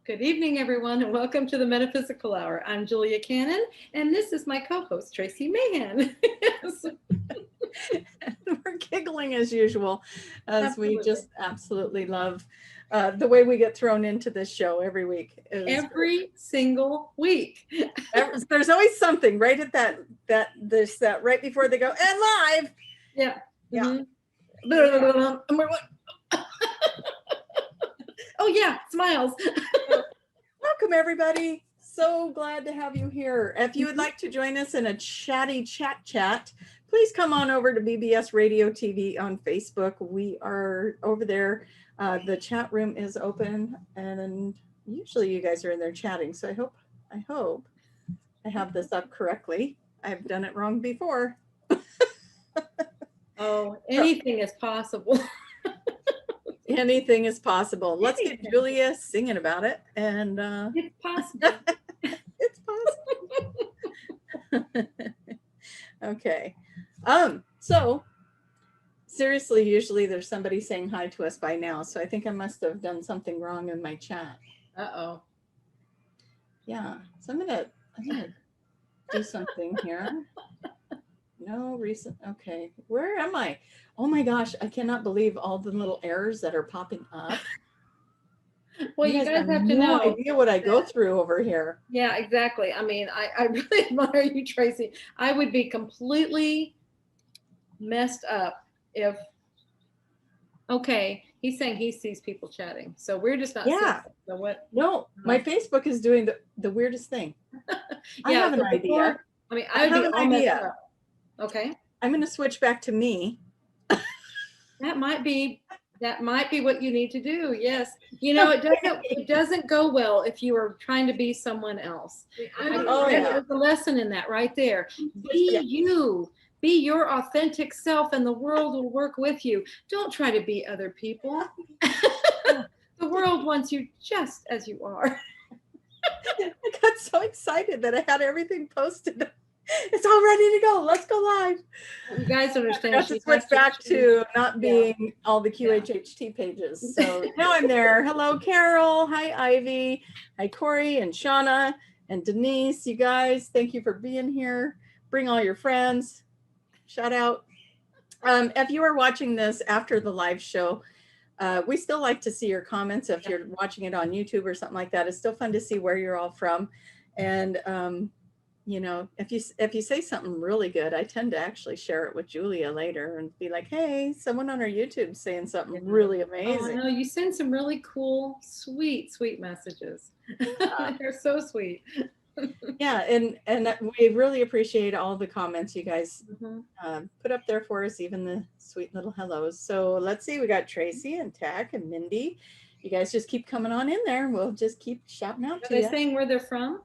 Good evening, everyone, and welcome to the Metaphysical Hour. I'm Julia Cannon, and this is my co-host, Tracie Mahan. Yes. We're giggling as usual, as Absolutely. we just absolutely love the way we get thrown into this show every week. Every single week. There's always something right at that right before they go and live. Yeah. Yeah. And we're like, oh yeah, smiles. Welcome everybody. So glad to have you here. If you would like to join us in a chatty chat, please come on over to BBS Radio TV on Facebook. We are over there. The chat room is open, and usually you guys are in there chatting. So I hope I have this up correctly. I've done it wrong before. Oh, anything is possible. Anything is possible. Let's get Julia singing about it. And it's possible. It's possible. Okay. So seriously, usually there's somebody saying hi to us by now. So I think I must have done something wrong in my chat. Uh-oh. Yeah. So I'm gonna do something here. No recent. Okay. Where am I? Oh my gosh, I cannot believe all the little errors that are popping up. Well, you guys have to no know. idea what I go through over here. Yeah, exactly. I mean, I really admire you, Tracie. I would be completely messed up if, okay, he's saying he sees people chatting. So we're just not seeing it. So what? No, my Facebook is doing the weirdest thing. I have an idea. I mean, I would be all messed up. Okay. I'm going to switch back to me. That might be what you need to do. Yes. You know, it doesn't go well if you are trying to be someone else. There's a lesson in that right there. Be you. Be your authentic self, and the world will work with you. Don't try to be other people. The world wants you just as you are. I got so excited that I had everything posted. It's all ready to go. Let's go live. You guys understand. I have to switch back to not being all the QHHT pages. So now I'm there. Hello, Carol. Hi, Ivy. Hi, Corey and Shauna and Denise. You guys, thank you for being here. Bring all your friends. Shout out. If you are watching this after the live show, we still like to see your comments. If you're watching it on YouTube or something like that, it's still fun to see where you're all from. And you know, if you say something really good, I tend to actually share it with Julia later and be like, hey, someone on our YouTube saying something really amazing. Oh, no, you send some really cool, sweet messages. They're so sweet. Yeah, and we really appreciate all the comments you guys put up there for us, even the sweet little hellos. So let's see, we got Tracie and Tack and Mindy. You guys just keep coming on in there, and we'll just keep shouting out to you. Are they saying where they're from?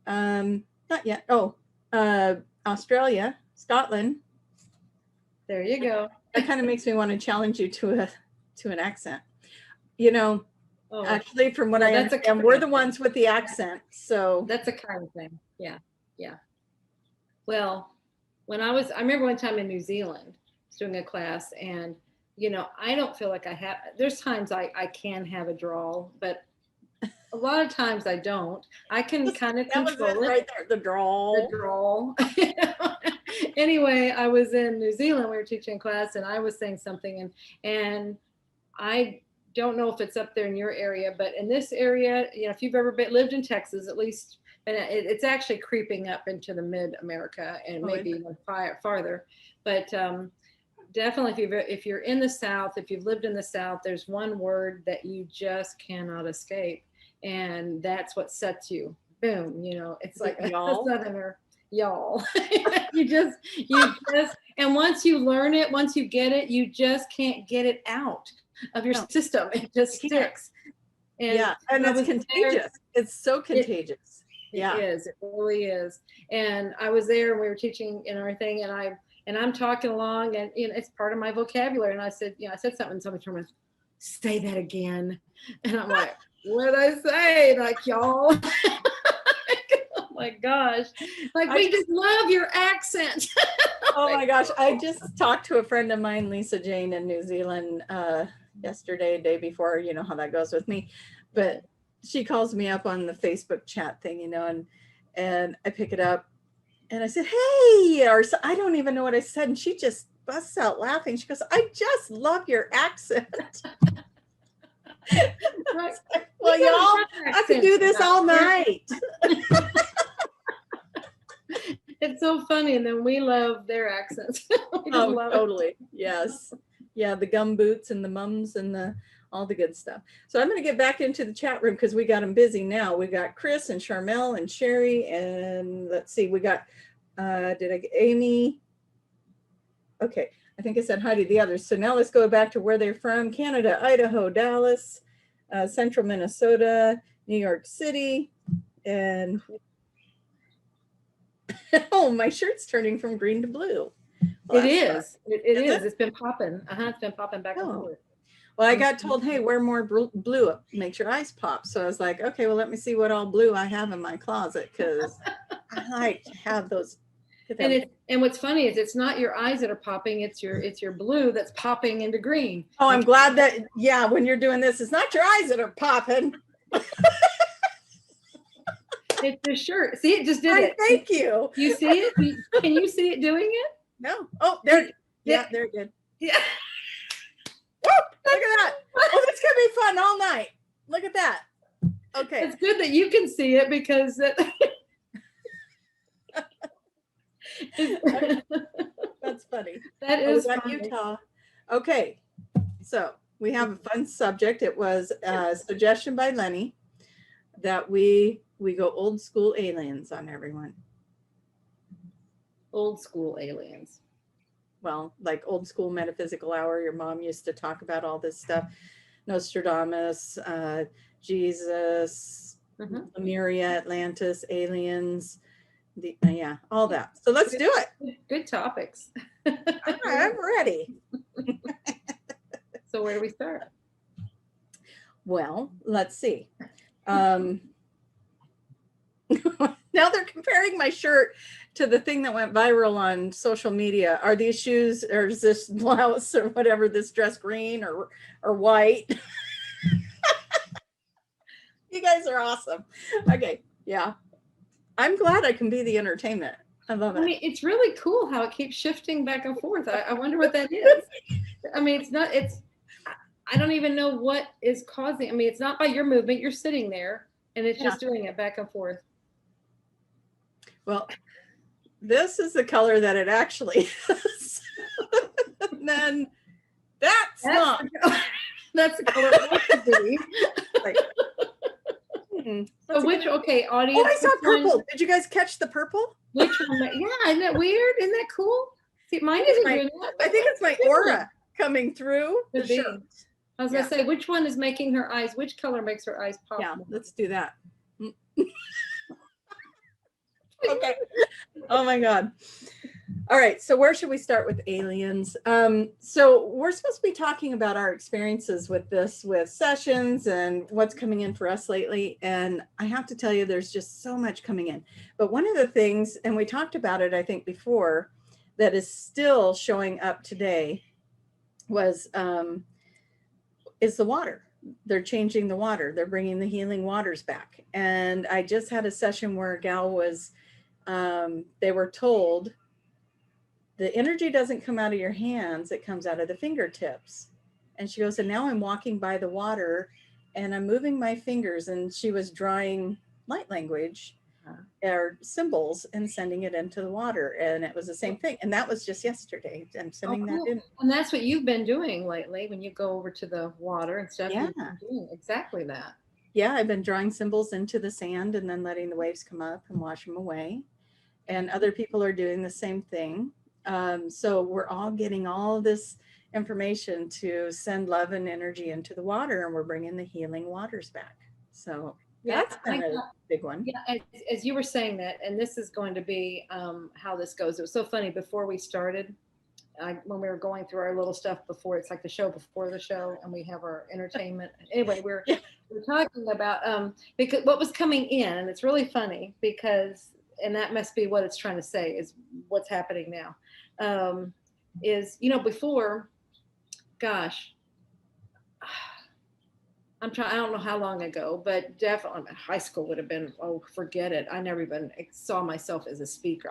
Not yet. Oh, Australia, Scotland. There you go. That kind of makes me want to challenge you to an accent. You know, actually, from what I understand, we're the ones with the accent. So that's a kind of thing. Yeah, yeah. Well, I remember one time in New Zealand doing a class, and you know, I don't feel like I have. There's times I can have a drawl, but a lot of times I don't. I can kind of control it. Right there, the drawl. Anyway, I was in New Zealand. We were teaching class, and I was saying something, and I don't know if it's up there in your area, but in this area, you know, if you've ever lived in Texas, at least, and it's actually creeping up into the mid-America and maybe even farther. But definitely, if you're in the South, if you've lived in the South, there's one word that you just cannot escape. And that's what sets you. Boom, you know, it's like a Southerner, y'all. you just, and once you learn it, once you get it, you just can't get it out of your system. It just sticks. And it's contagious. It's so contagious. It is. It really is. And I was there, and we were teaching and everything, and I'm talking along, and you know, it's part of my vocabulary. And I said something, and somebody told me, say that again. And I'm like, what did I say? Like, y'all. Oh my gosh. Like, we just love your accent. Oh my gosh. I just talked to a friend of mine, Lisa Jane, in New Zealand yesterday, day before. You know how that goes with me. But she calls me up on the Facebook chat thing, you know, and I pick it up and I said, hey, or so, I don't even know what I said. And she just busts out laughing. She goes, I just love your accent. Right. Well, y'all, I could do this all night. It's so funny. And then we love their accents. Oh, totally. Yes. Yeah. The gum boots and the mums and all the good stuff. So I'm going to get back into the chat room because we got them busy now. We got Chris and Charmel and Sherry. And let's see, we got, Amy. Okay. I think I said hi to the others. So now let's go back to where they're from. Canada, Idaho, Dallas, Central Minnesota, New York City, and oh, my shirt's turning from green to blue. Well, it is. It is. It's been popping. It's been popping back and forth. Well, I got told, hey, wear more blue. It makes your eyes pop. So I was like, okay, well, let me see what all blue I have in my closet because I like to have those. And what's funny is it's not your eyes that are popping, it's your blue that's popping into green. Oh, I'm glad that, yeah, when you're doing this, it's not your eyes that are popping. It's the shirt. See, it just did it. Thank you. You see it? Can you see it doing it? No. Oh, there. Yeah, there it did. Yeah. Woo, look at that. Oh, that's going to be fun all night. Look at that. Okay. It's good that you can see it because that's funny. That is funny. Utah. Okay. So we have a fun subject. It was a suggestion by Lenny that we go old school aliens on everyone. Old school aliens. Well, like old school metaphysical hour. Your mom used to talk about all this stuff. Nostradamus, Jesus, Lemuria, Atlantis, aliens, yeah, all that. So let's do it. Good topics. I'm ready. So where do we start? Well, let's see. Now they're comparing my shirt to the thing that went viral on social media. Are these shoes, or is this blouse or whatever, this dress green or white? You guys are awesome. Okay, yeah. I'm glad I can be the entertainment. I love it. I mean, it's really cool how it keeps shifting back and forth. I wonder what that is. I mean, I don't even know what is causing. I mean, it's not by your movement. You're sitting there and it's just doing it back and forth. Well, this is the color that it actually is. And then that's not. That's the color it wants to be. Like, so which, okay, audience. Oh, I saw purple. Did you guys catch the purple? Which one? Yeah, isn't that weird? Isn't that cool? See, mine isn't doing that. I think it's my aura coming through the shirt. I was going to say, which one is making her eyes, which color makes her eyes pop? Yeah, let's do that. Okay. Oh my God. All right. So where should we start with aliens? So we're supposed to be talking about our experiences with this, with sessions and what's coming in for us lately. And I have to tell you, there's just so much coming in. But one of the things, and we talked about it, I think before, that is still showing up today is the water. They're changing the water. They're bringing the healing waters back. And I just had a session where a gal was, they were told, the energy doesn't come out of your hands, it comes out of the fingertips. And she goes, and now I'm walking by the water and I'm moving my fingers, and she was drawing light language or symbols and sending it into the water. And it was the same thing. And that was just yesterday. I'm sending that in. And that's what you've been doing lately when you go over to the water and stuff. Yeah. You've been doing exactly that. Yeah, I've been drawing symbols into the sand and then letting the waves come up and wash them away. And other people are doing the same thing. So we're all getting all this information to send love and energy into the water, and we're bringing the healing waters back. So that's been a big one. Yeah, as you were saying that, and this is going to be how this goes. It was so funny before we started, when we were going through our little stuff before, it's like the show before the show, and we have our entertainment. Anyway, we're talking about because what was coming in, and it's really funny because, and that must be what it's trying to say is what's happening now. Is, before, gosh, I don't know how long ago, but definitely high school would have been, oh, forget it. I never even saw myself as a speaker.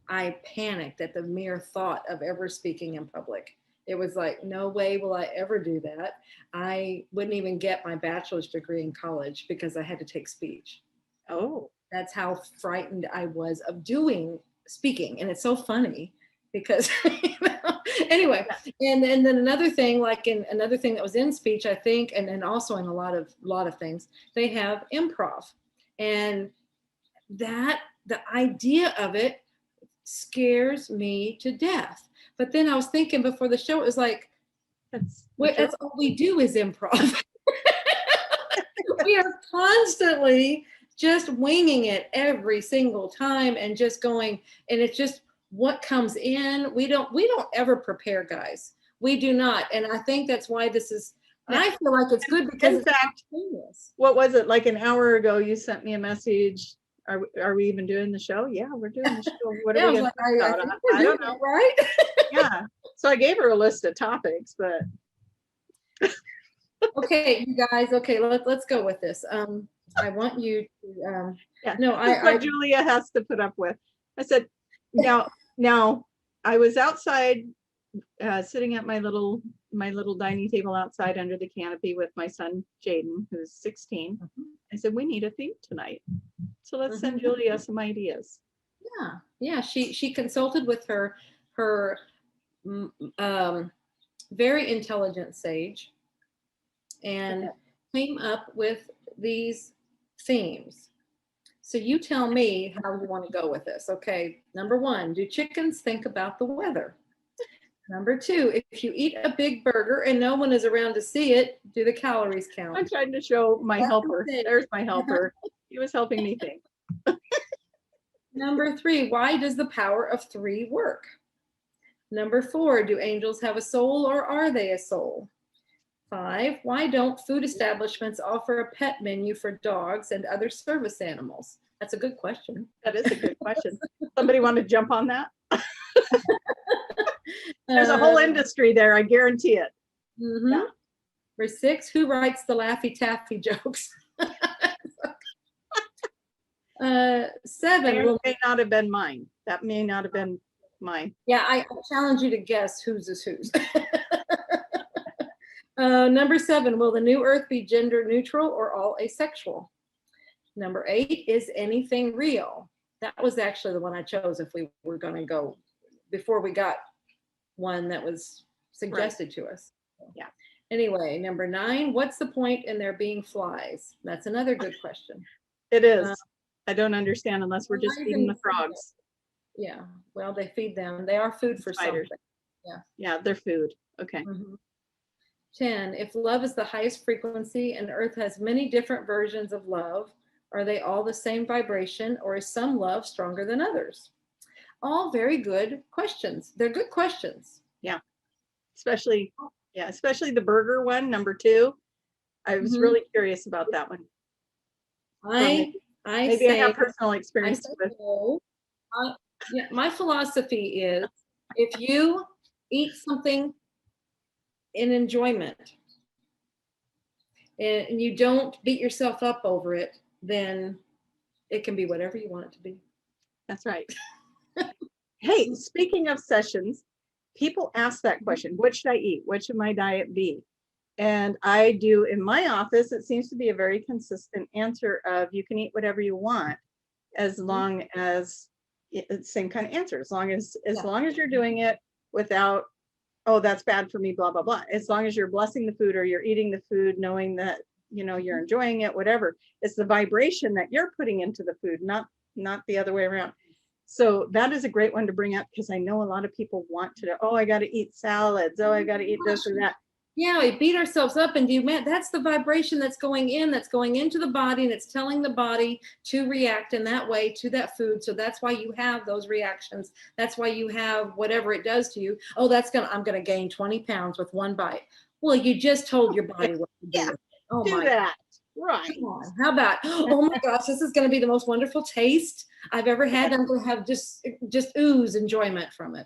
I panicked at the mere thought of ever speaking in public. It was like, no way will I ever do that. I wouldn't even get my bachelor's degree in college because I had to take speech. Oh, That's how frightened I was of doing speaking. And it's so funny because, anyway, and then another thing, like in another thing that was in speech, I think, and then also in a lot of things, they have improv. And that the idea of it scares me to death. But then I was thinking before the show, it was like, that's all we do is improv. We are constantly just winging it every single time and just going, and it's just what comes in. We don't ever prepare, guys. We do not. And I think that's why this is, I feel like it's good because in fact, what was it, like an hour ago you sent me a message, are we even doing the show? Yeah, we're doing the show. What are we going to talk about? I don't know. Right? Yeah. So I gave her a list of topics, but okay, you guys, okay, let's go with this. I want you to no, what Julia has to put up with. I said, now I was outside sitting at my little dining table outside under the canopy with my son Jaden, who's 16. I said, we need a theme tonight, so let's send Julia some ideas. Yeah, she consulted with her very intelligent sage and came up with these themes. So you tell me how you want to go with this. Okay, number 1, do chickens think about the weather? Number 2, if you eat a big burger and no one is around to see it, do the calories count? I'm trying to show my helper. There's my helper. He was helping me think. Number 3, why does the power of 3 work? Number 4, do angels have a soul or are they a soul? 5, why don't food establishments offer a pet menu for dogs and other service animals? That's a good question. That is a good question. Somebody want to jump on that? There's a whole industry there, I guarantee it. Yeah. Number 6, who writes the Laffy Taffy jokes? 7, may not have been mine. That may not have been mine. Yeah, I challenge you to guess whose is whose. Number 7, will the new earth be gender neutral or all asexual? Number 8, is anything real? That was actually the one I chose if we were going to go before we got one that was suggested to us. Yeah. Anyway, number 9, what's the point in there being flies? That's another good question. It is. I don't understand unless we're just feeding the frogs. Yeah, well, they feed them. They are food for spiders. Something. Yeah, they're food. Okay. 10, if love is the highest frequency and earth has many different versions of love, are they all the same vibration or is some love stronger than others? All very good questions. They're good questions. Yeah. Especially the burger one, number 2. I was really curious about that one. Maybe I have personal experience with. My philosophy is if you eat something in enjoyment and you don't beat yourself up over it, then it can be whatever you want it to be. That's right. Hey, speaking of sessions, people ask that question, what should I eat? What should my diet be? And I do in my office, it seems to be a very consistent answer of you can eat whatever you want as long as it's same kind of answer, as long as you're doing it without, oh, that's bad for me, blah, blah, blah. As long as you're blessing the food or you're eating the food, knowing that, you're enjoying it, whatever. It's the vibration that you're putting into the food, not the other way around. So that is a great one to bring up because I know a lot of people want to, oh, I got to eat salads. Oh, I got to eat this or that. Yeah, we beat ourselves up and that's the vibration that's going into the body, and it's telling the body to react in that way to that food. So that's why you have those reactions. That's why you have whatever it does to you. Oh, I'm going to gain 20 pounds with one bite. Well, you just told your body what to do. Yeah, oh do my that. Right. Come on. How about, oh my gosh, this is going to be the most wonderful taste I've ever had. I'm going to have just ooze enjoyment from it.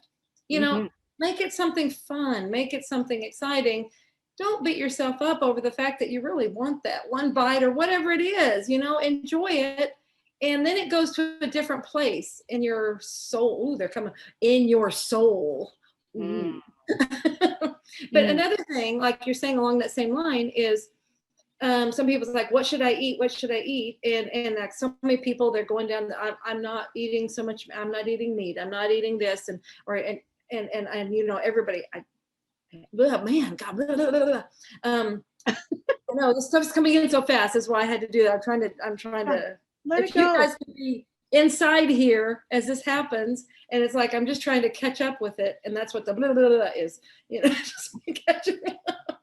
Make it something fun, make it something exciting. don't beat yourself up over the fact that you really want that one bite or whatever it is, you know, enjoy it. And then it goes to a different place in your soul. Ooh, they're coming in your soul. Mm. But another thing, like you're saying along that same line, is some people's like, what should I eat? What should I eat? And like so many people, they're going down. I'm not eating so much. I'm not eating meat. I'm not eating this, and you know, everybody. Man, God, blah, blah, blah, blah. No, this stuff's coming in so fast. That's why I had to do that. I'm trying to. Let If it you go. guys could be inside here as this happens, and it's like I'm just trying to catch up with it, and that's what the blah blah blah is. You know, just catching up.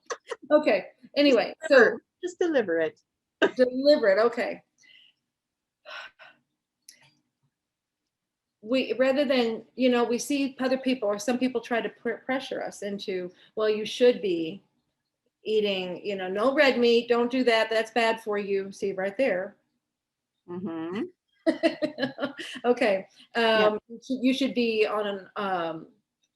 Okay. Anyway, so just deliver it. Deliver it. Okay. We, rather than, you know, we see other people or some people try to pressure us into, well, you should be eating, you know, no red meat. Don't do that. That's bad for you. See right there. Mm-hmm. Okay. You should be on an,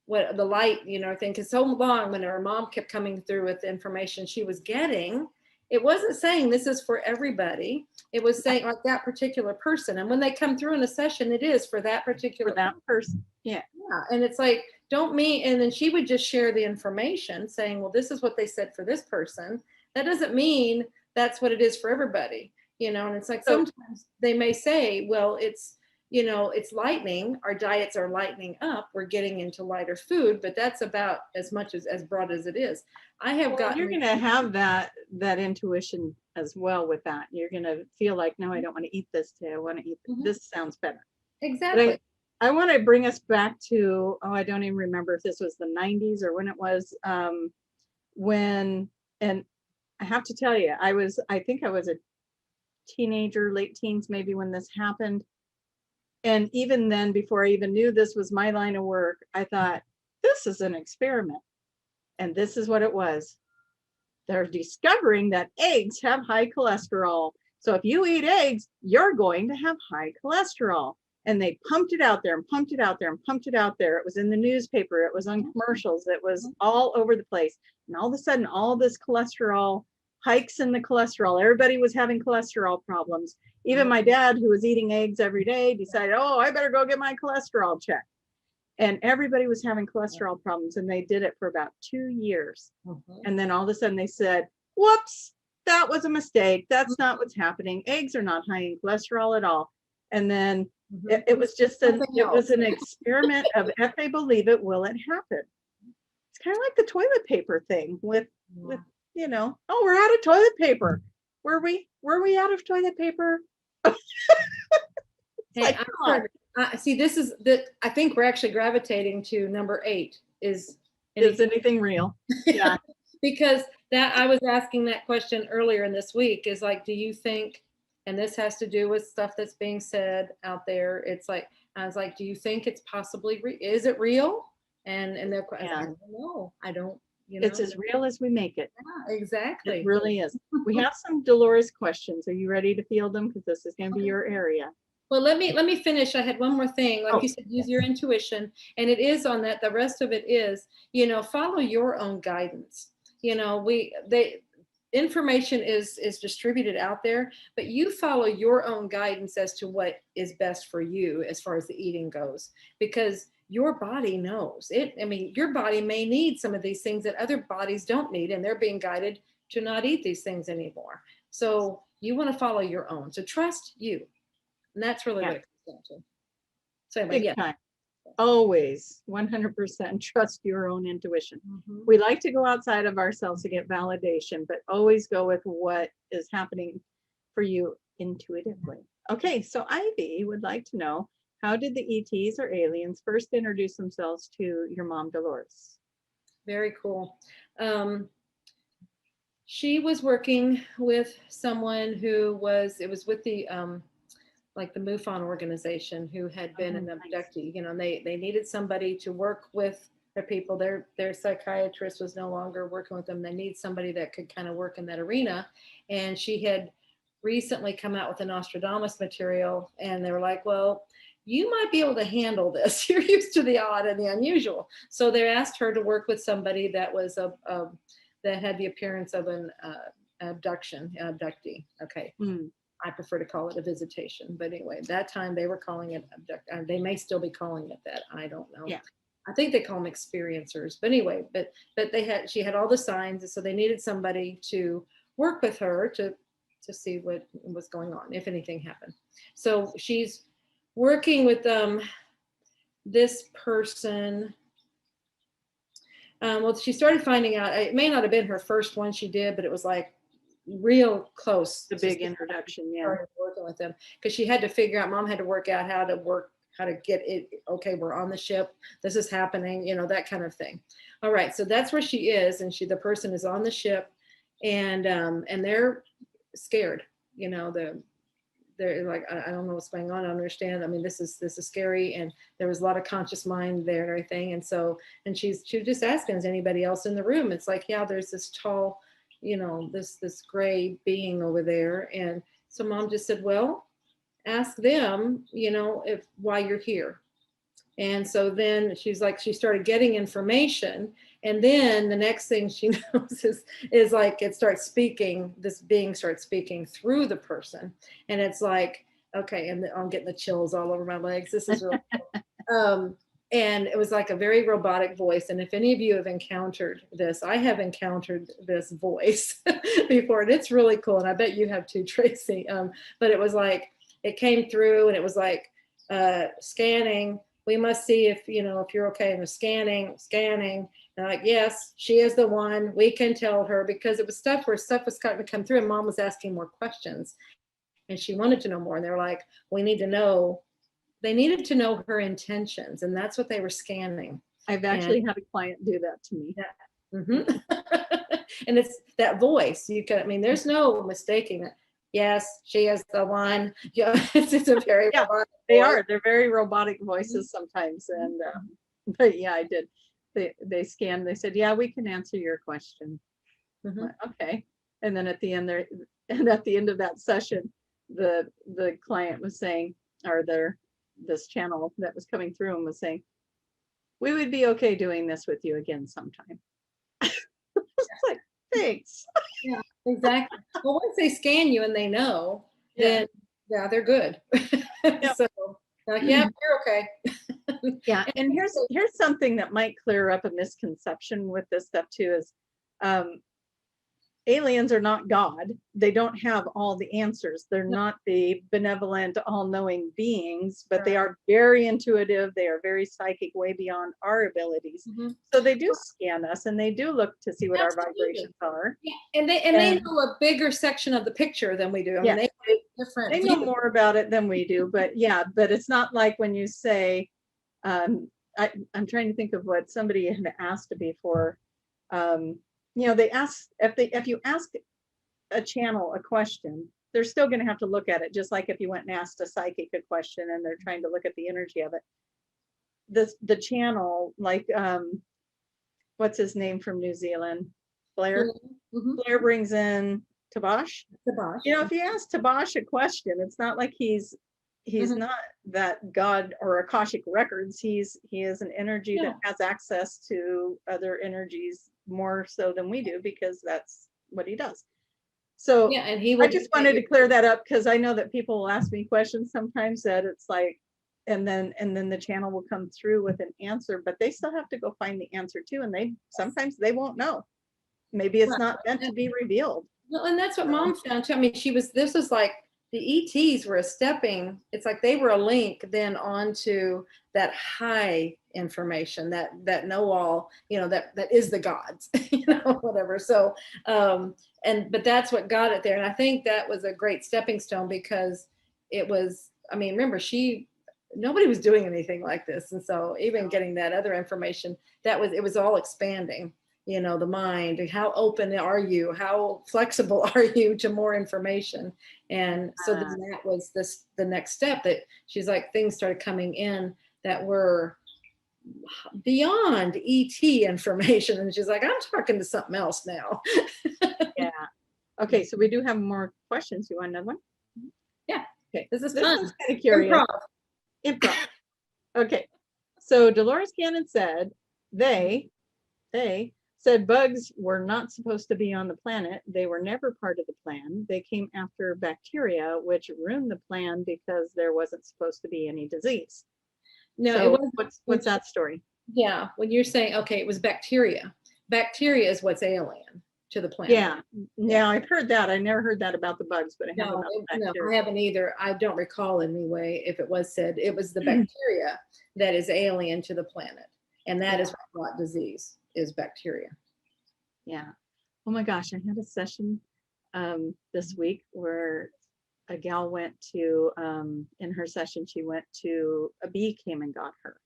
what the light, you know, thing. Cause so long when her mom kept coming through with the information she was getting, it wasn't saying this is for everybody. It was saying like that particular person. And when they come through in a session, it is for that particular person. Yeah. Yeah. And it's like, don't mean, and then she would just share the information saying, well, this is what they said for this person. That doesn't mean that's what it is for everybody, you know? And it's like, sometimes they may say, well, it's, you know, it's lightening. Our diets are lightening up. We're getting into lighter food, but that's about as much as broad as it is. I have gotten. You're going to have that intuition as well with that. You're going to feel like, no, I don't want to eat this today. I want to eat this. Sounds better. Exactly. I want to bring us back to, I don't even remember if this was the 90s or when it was, and I have to tell you, I think I was a teenager, late teens, maybe when this happened. And even then, before I even knew this was my line of work, I thought, this is an experiment. And this is what it was. They're discovering that eggs have high cholesterol. So if you eat eggs, you're going to have high cholesterol. And they pumped it out there and pumped it out there and pumped it out there. It was in the newspaper. It was on commercials. It was all over the place. And all of a sudden, all this cholesterol hikes in the cholesterol. Everybody was having cholesterol problems. Even my dad, who was eating eggs every day, decided, oh, I better go get my cholesterol checked. And everybody was having cholesterol problems. And they did it for about 2 years. And then all of a sudden they said, whoops, that was a mistake. That's not what's happening. Eggs are not high in cholesterol at all. And then it was just it was an experiment of if they believe it, will it happen? It's kind of like the toilet paper thing with you know, oh, we're out of toilet paper. Were we out of toilet paper? Hey, see, this is that I think we're actually gravitating to number 8 is anything real? Yeah. Because that I was asking that question earlier in this week is like, do you think, and this has to do with stuff that's being said out there. It's like, I was like, do you think it's possibly, is it real? And they're, I don't know. I don't, you know. It's as real as we make it. Yeah, exactly. It really is. We have some Dolores questions. Are you ready to field them? Because this is going to be your area. Well, let me finish. I had one more thing. Like you said, use your intuition. And it is on that. The rest of it is, you know, follow your own guidance. You know, information is distributed out there, but you follow your own guidance as to what is best for you as far as the eating goes, because your body knows it. I mean, your body may need some of these things that other bodies don't need, and they're being guided to not eat these things anymore. So you want to follow your own. So trust you. And that's really what it comes down to. So anyway, time. Always 100% trust your own intuition. We like to go outside of ourselves to get validation, but always go with what is happening for you intuitively. Okay, so Ivy would like to know, how did the ETs or aliens first introduce themselves to your mom, Dolores? Very cool. She was working with someone who was with the like the MUFON organization, who had been an abductee, you know, and they needed somebody to work with their people. Their psychiatrist was no longer working with them. They need somebody that could kind of work in that arena. And she had recently come out with an Nostradamus material, and they were like, well, you might be able to handle this. You're used to the odd and the unusual. So they asked her to work with somebody that was that had the appearance of an abductee. Okay. I prefer to call it a visitation, but anyway, that time they were calling it they may still be calling it that. I don't know. Yeah. I think they call them experiencers, but anyway, but she had all the signs, and so they needed somebody to work with her to see what was going on, if anything happened. So she's working with this person. Well, she started finding out, it may not have been her first one she did, but it was like real close. The big introduction, yeah. Working with them, because she had to figure out, Mom had to work out how to get it. Okay, we're on the ship. This is happening, that kind of thing. All right, so that's where she is, and the person is on the ship, and they're scared. They're like, I don't know what's going on. I don't understand. I mean, this is scary, and there was a lot of conscious mind there and everything. And so, she was just asking, is anybody else in the room? It's like, yeah, there's this tall, this gray being over there. And so Mom just said, well, ask them, why you're here. And so then she started getting information. And then the next thing she knows is like, it starts speaking, this being starts speaking through the person. And it's like, okay, and I'm getting the chills all over my legs. This is really cool. And it was like a very robotic voice. And if any of you have encountered this, I have encountered this voice before, and it's really cool. And I bet you have too, Tracie. But it was like, it came through, and it was like, scanning. We must see if you're okay. And scanning. And like, yes, she is the one. We can tell her, because it was stuff was starting to come through, and Mom was asking more questions, and she wanted to know more. And they're like, we need to know. They needed to know her intentions, and that's what they were scanning. I've actually had a client do that to me. Yeah. Mm-hmm. And it's that voice. There's no mistaking it. Yes, she is the one. Yeah, it's a very robotic voice. They're very robotic voices sometimes. And but yeah, I did. They scanned. They said, yeah, we can answer your question. Mm-hmm. Like, okay. And then at the end of that session, the client was saying, or this channel that was coming through and was saying, we would be okay doing this with you again sometime. It's like, thanks. Yeah, exactly. Well, once they scan you and they know, then they're good. Yep. So like, yeah, you're okay. Yeah, and here's something that might clear up a misconception with this stuff too, is aliens are not God. They don't have all the answers. They're not the benevolent, all-knowing beings, but they are very intuitive. They are very psychic, way beyond our abilities. Mm-hmm. So they do scan us, and they do look to see what our vibrations are. Yeah. And they know a bigger section of the picture than we do. They know more about it than we do, but it's not like when you say, I'm trying to think of what somebody had asked before. They ask, if you ask a channel a question, they're still going to have to look at it, just like if you went and asked a psychic a question and they're trying to look at the energy of it. The channel, like what's his name from New Zealand, Blair. Mm-hmm. Blair brings in Tabash. If you ask Tabash a question, it's not like he's mm-hmm. not that God or Akashic records. He is an energy that has access to other energies more so than we do, because that's what he does. So and I just wanted to clear that up, because I know that people will ask me questions sometimes that it's like, and then the channel will come through with an answer, but they still have to go find the answer too, and sometimes they won't know. Maybe it's not meant to be revealed. Well, and that's what Mom found too. This was like, the ETs were it's like they were a link then onto that high information, that know all, that is the gods, whatever. So, but that's what got it there. And I think that was a great stepping stone, because it was, remember, nobody was doing anything like this. And so even getting that other information, it was all expanding. The mind, how open are you? How flexible are you to more information? And so then that was the next step, that she's like, things started coming in that were beyond ET information. And she's like, I'm talking to something else now. Yeah. Okay. So we do have more questions. You want another one? Yeah. Okay. This is kind of curious. Improv. Okay. So Dolores Cannon said they said bugs were not supposed to be on the planet. They were never part of the plan. They came after bacteria, which ruined the plan because there wasn't supposed to be any disease. No, so it wasn't. what's that story? Yeah, when you're saying, okay, it was bacteria. Bacteria is what's alien to the planet. Yeah, I've heard that. I never heard that about the bugs, but I have about bacteria. No, I haven't either. I don't recall anyway if it was said. It was the bacteria that is alien to the planet, and that is what brought disease, is bacteria. Yeah. Oh my gosh, I had a session this week where a gal went to, in her session, she went to, a bee came and got her.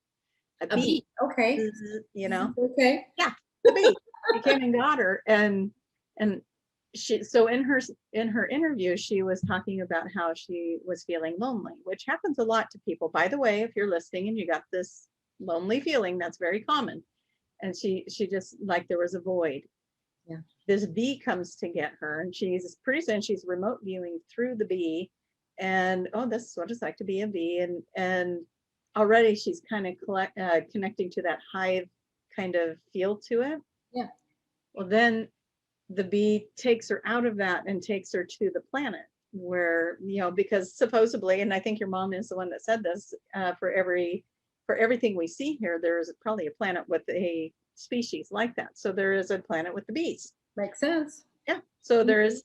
A bee. Okay. You know? Okay. Yeah, a bee. She came and got her. And she, so in her interview, she was talking about how she was feeling lonely, which happens a lot to people. By the way, if you're listening and you got this lonely feeling, that's very common. And she just, like, there was a void. Yeah. This bee comes to get her, and she's pretty soon she's remote viewing through the bee, and oh, this is what it's like to be a bee, and already she's kind of connecting to that hive kind of feel to it. Yeah. Well, then the bee takes her out of that and takes her to the planet where, you know, because supposedly, and I think your mom is the one that said this, for everything we see here, there is probably a planet with a species like that. So there is a planet with the bees. Makes sense. Yeah. So there is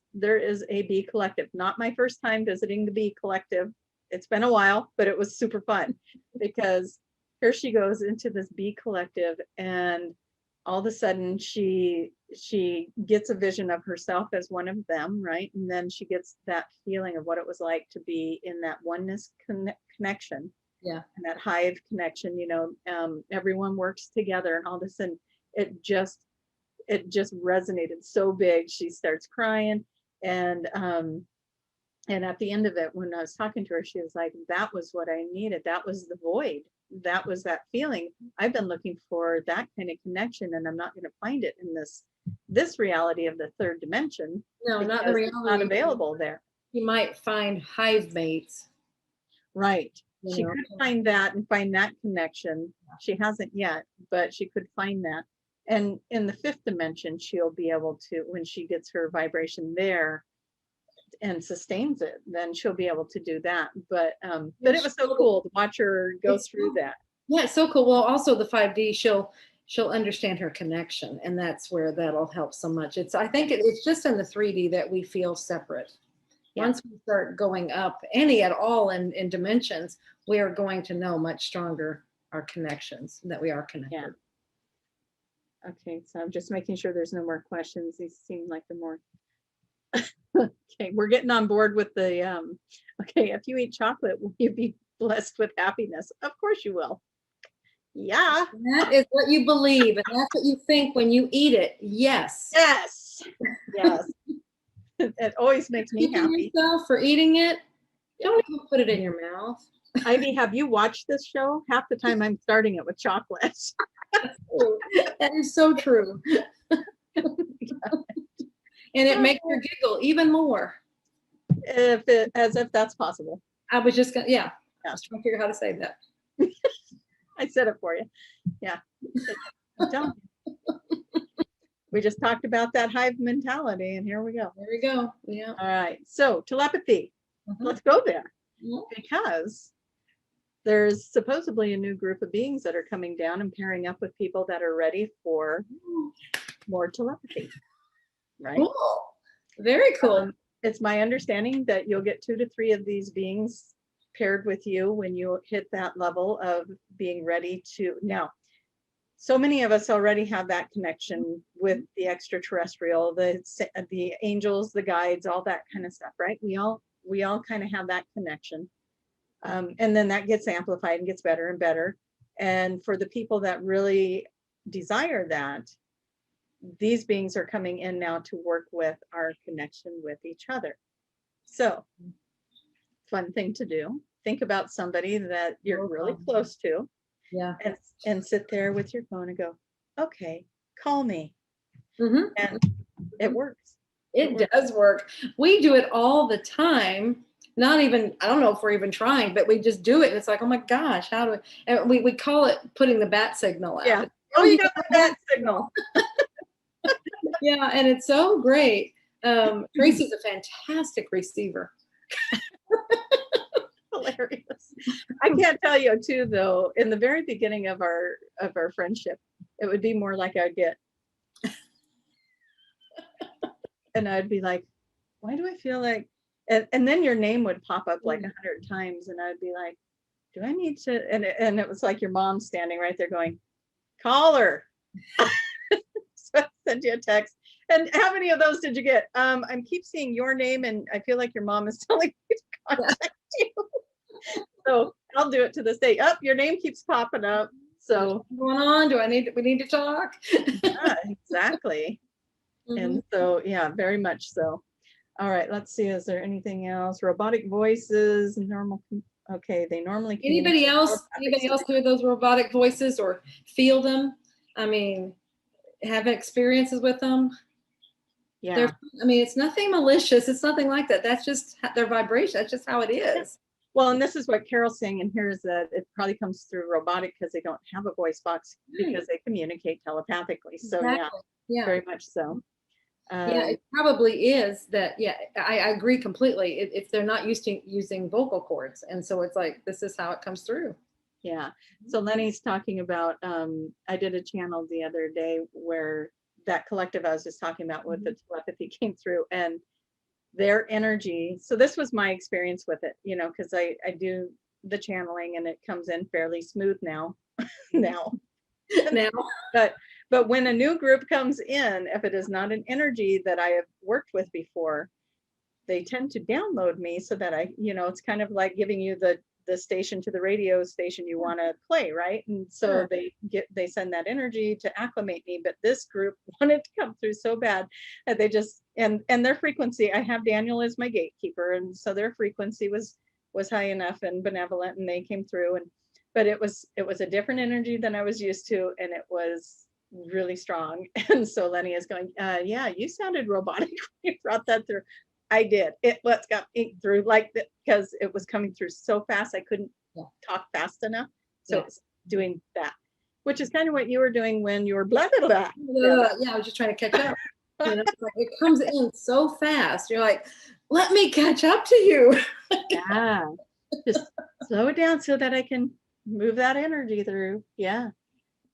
a bee collective. Not my first time visiting the bee collective. It's been a while, but it was super fun because here she goes into this bee collective, and all of a sudden she gets a vision of herself as one of them, right? And then she gets that feeling of what it was like to be in that oneness connection. Yeah. And that hive connection, you know, everyone works together and all this, and it just resonated so big. She starts crying, and at the end of it, when I was talking to her, she was like, that was what I needed. That was the void. That was that feeling. I've been looking for that kind of connection, and I'm not going to find it in this reality of the third dimension. No, not the reality. It's not available there. You might find hive mates. Right. She could find that and find that connection. She hasn't yet, but she could find that. And in the fifth dimension, she'll be able to, when she gets her vibration there and sustains it, then she'll be able to do that. But it was so cool to watch her go through that. Yeah, it's so cool. Well, also the 5D, she'll understand her connection, and that's where that'll help so much. I think it's just in the 3D that we feel separate. Once we start going up any at all in dimensions, we are going to know much stronger our connections, that we are connected. Yeah. Okay, so I'm just making sure there's no more questions. These seem like they're more. Okay, we're getting on board with the, okay, if you eat chocolate, will you be blessed with happiness? Of course you will. Yeah. That is what you believe, and that's what you think when you eat it. Yes. Yes. Yes. It always makes me happy. Yourself for eating it, don't even put it in your mouth. Ivy, have you watched this show? Half the time I'm starting it with chocolate. That is so true. And it makes her giggle even more. As if that's possible. I was just gonna, I was trying to figure out how to say that. I said it for you. Yeah. Don't. We just talked about that hive mentality, and here we go. There we go. Yeah. All right. So telepathy. Let's go there. Because there's supposedly a new group of beings that are coming down and pairing up with people that are ready for more telepathy. Right? Cool. Very cool. It's my understanding that you'll get 2 to 3 of these beings paired with you when you hit that level of being ready to. Now, so many of us already have that connection with the extraterrestrial, the angels, the guides, all that kind of stuff, right? We all kind of have that connection. And then that gets amplified and gets better and better. And for the people that really desire that, these beings are coming in now to work with our connection with each other. So, fun thing to do. Think about somebody that you're really close to. Yeah. And sit there with your phone and go, okay, call me. And it works. It does work. We do it all the time. Not even, I don't know if we're even trying, but we just do it. And it's like, oh my gosh, how do we, and we call it putting the bat signal out. Yeah. Oh, you got the bat signal. Yeah, and it's so great. Tracie's a fantastic receiver. Hilarious. I can't tell you too, though, in the very beginning of our friendship, it would be more like I'd get, and I'd be like, why do I feel like, and then your name would pop up like 100 times, and I'd be like, do I need to, and it was like your mom standing right there going, call her. So I sent you a text. And how many of those did you get? I keep seeing your name, and I feel like your mom is telling me to contact you. So I'll do it to this day. Your name keeps popping up. So what's going on? We need to talk? Yeah, exactly. And so, yeah, very much so. All right, let's see. Is there anything else? Robotic voices, normal. Okay, they normally. Anybody else hear those robotic voices or feel them? I mean, have experiences with them? Yeah. I mean, it's nothing malicious. It's nothing like that. That's just their vibration. That's just how it is. Well, and this is what Carol's saying, and here's that it probably comes through robotic because they don't have a voice box because they communicate telepathically. So yeah, very much so. Yeah, it probably is that. Yeah, I agree completely. If they're not used to using vocal cords, and so it's like this is how it comes through. Yeah. So Lenny's talking about. I did a channel the other day where that collective I was just talking about with the telepathy came through, and their energy. So this was my experience with it, because I do the channeling and it comes in fairly smooth now. But when a new group comes in, if it is not an energy that I have worked with before, they tend to download me so that I, it's kind of like giving you the station to the radio station you want to play, right? And so they send that energy to acclimate me. But this group wanted to come through so bad that they just and their frequency. I have Daniel as my gatekeeper, and so their frequency was high enough and benevolent, and they came through. But it was a different energy than I was used to, and it was really strong. And so Lenny is going, yeah, you sounded robotic when you brought that through. I did. It got ink through like that because it was coming through so fast. I couldn't talk fast enough. So it's doing that, which is kind of what you were doing when you were blah, blah, blah. Yeah, I was just trying to catch up. It's like it comes in so fast. You're like, let me catch up to you. Yeah. Just slow it down so that I can move that energy through. Yeah.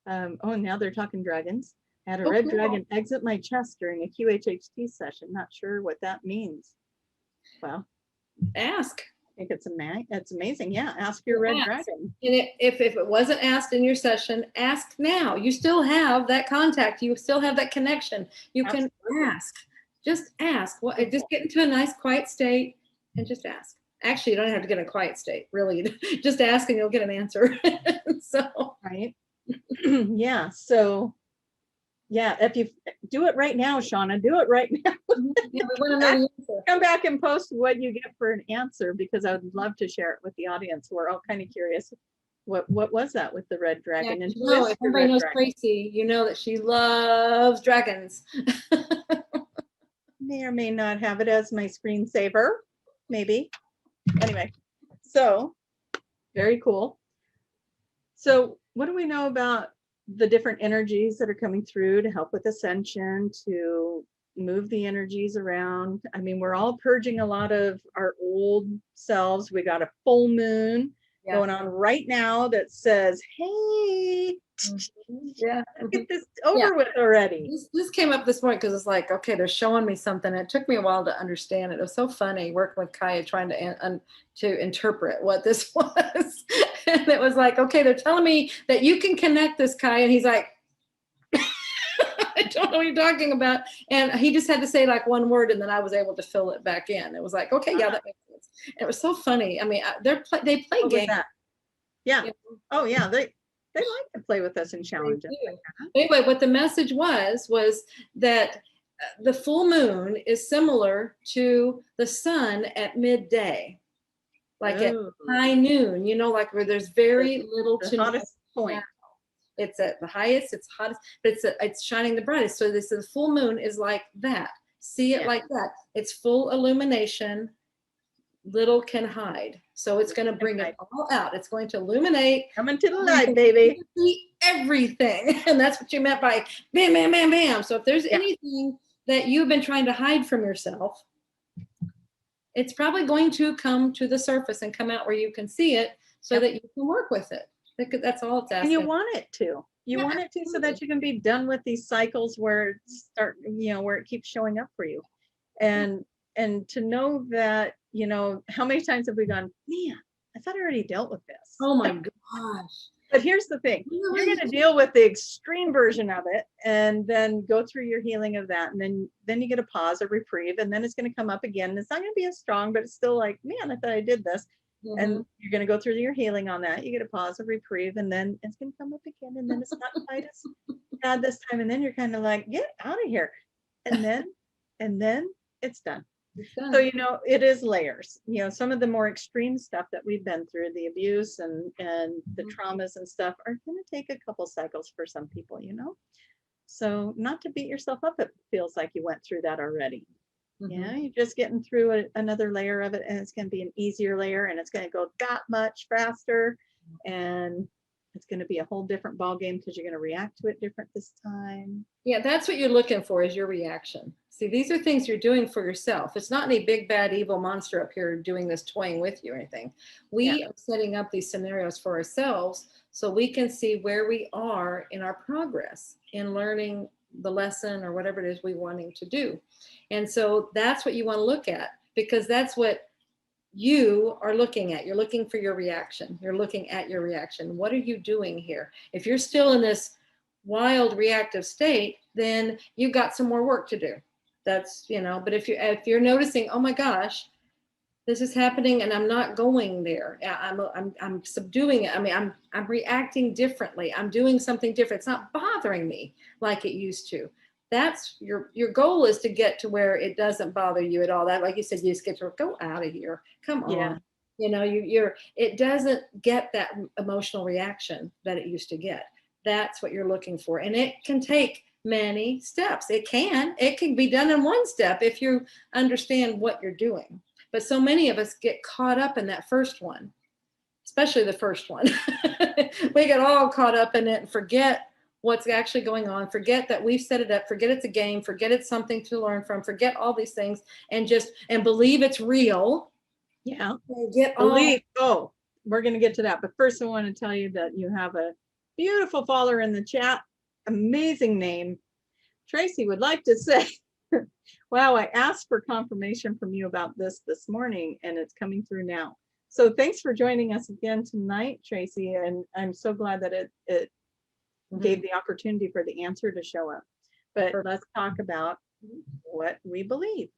Now they're talking dragons. I had a red dragon exit my chest during a QHHT session. Not sure what that means. Well, ask. I think it's amazing. Yeah, ask your red dragon. And if it wasn't asked in your session, ask now. You still have that contact. You still have that connection. You can ask. Just ask. Just get into a nice quiet state and just ask. Actually, you don't have to get in a quiet state. Really, just ask and you'll get an answer. So right. Yeah. So. Yeah, if you do it right now, Shauna, do it right now. Come back and post what you get for an answer because I would love to share it with the audience. We're all kind of curious. What was that with the red dragon? Yeah, and if everybody knows Tracie, you know that she loves dragons. May or may not have it as my screensaver, maybe. Anyway, so very cool. So what do we know about the different energies that are coming through to help with ascension, to move the energies around? I mean, we're all purging a lot of our old selves. We got a full moon going on right now that says, hey, get this over with already. This came up this morning because it's like, okay, they're showing me something. It took me a while to understand it. It was so funny working with Kaya trying to interpret what this was. And it was like, okay, they're telling me that you can connect this, Kaya. And he's like, I don't know what you're talking about. And he just had to say like one word, and then I was able to fill it back in. It was like, okay, yeah, that makes sense. And it was so funny. I mean, they play games. Yeah. Oh, yeah. They like to play with us and challenge us. Anyway, what the message was that the full moon is similar to the sun at midday, like at high noon, like where there's very little to no point. It's at the highest, it's hottest, but it's shining the brightest. So the full moon is like that. See it like that. It's full illumination. little can hide. So it's going to bring it all out. It's going to illuminate. Coming to the light, baby. See everything. And that's what you meant by bam, bam, bam, bam. So if there's anything that you've been trying to hide from yourself, it's probably going to come to the surface and come out where you can see it so that you can work with it. That's all it's asking. And you want it to. You want it to so that you can be done with these cycles where it where it keeps showing up for you. And to know that, how many times have we gone, man, I thought I already dealt with this. Oh my gosh. But here's the thing, you're going to deal with the extreme version of it and then go through your healing of that. And then you get a pause, a reprieve, and then it's going to come up again. And it's not going to be as strong, but it's still like, man, I thought I did this. Mm-hmm. And you're going to go through your healing on that. You get a pause, a reprieve, and then it's going to come up again. And then it's not quite as bad this time. And then you're kind of like, get out of here. And then it's done. So, it is layers. Some of the more extreme stuff that we've been through, the abuse and the traumas and stuff, are going to take a couple cycles for some people, So not to beat yourself up, it feels like you went through that already. Mm-hmm. Yeah, you're just getting through another layer of it, and it's going to be an easier layer, and it's going to go that much faster, and it's going to be a whole different ball game because you're going to react to it different this time. Yeah, that's what you're looking for, is your reaction. See, these are things you're doing for yourself. It's not any big, bad, evil monster up here doing this, toying with you or anything. We are setting up these scenarios for ourselves so we can see where we are in our progress in learning the lesson or whatever it is we're wanting to do. And so that's what you want to look at, because that's what you are looking at. You're looking for your reaction. You're looking at your reaction. What are you doing here? If you're still in this wild reactive state, then you've got some more work to do. That's, but if you're noticing, oh my gosh, this is happening and I'm not going there. I'm subduing it. I mean, I'm reacting differently. I'm doing something different. It's not bothering me like it used to. That's your goal, is to get to where it doesn't bother you at all. That, like you said, you just get to go out of here. Come on. It doesn't get that emotional reaction that it used to get. That's what you're looking for. And it can take many steps. It can be done in one step if you understand what you're doing. But so many of us get caught up in that first one, especially the first one. We get all caught up in it and forget what's actually going on, forget that we've set it up, forget it's a game, forget it's something to learn from, forget all these things, and believe it's real. Yeah. We're going to get to that. But first I want to tell you that you have a beautiful follower in the chat. Amazing name. Tracie would like to say, wow, I asked for confirmation from you about this morning, and it's coming through now. So thanks for joining us again tonight, Tracie. And I'm so glad that it gave the opportunity for the answer to show up. But let's talk about what we believe.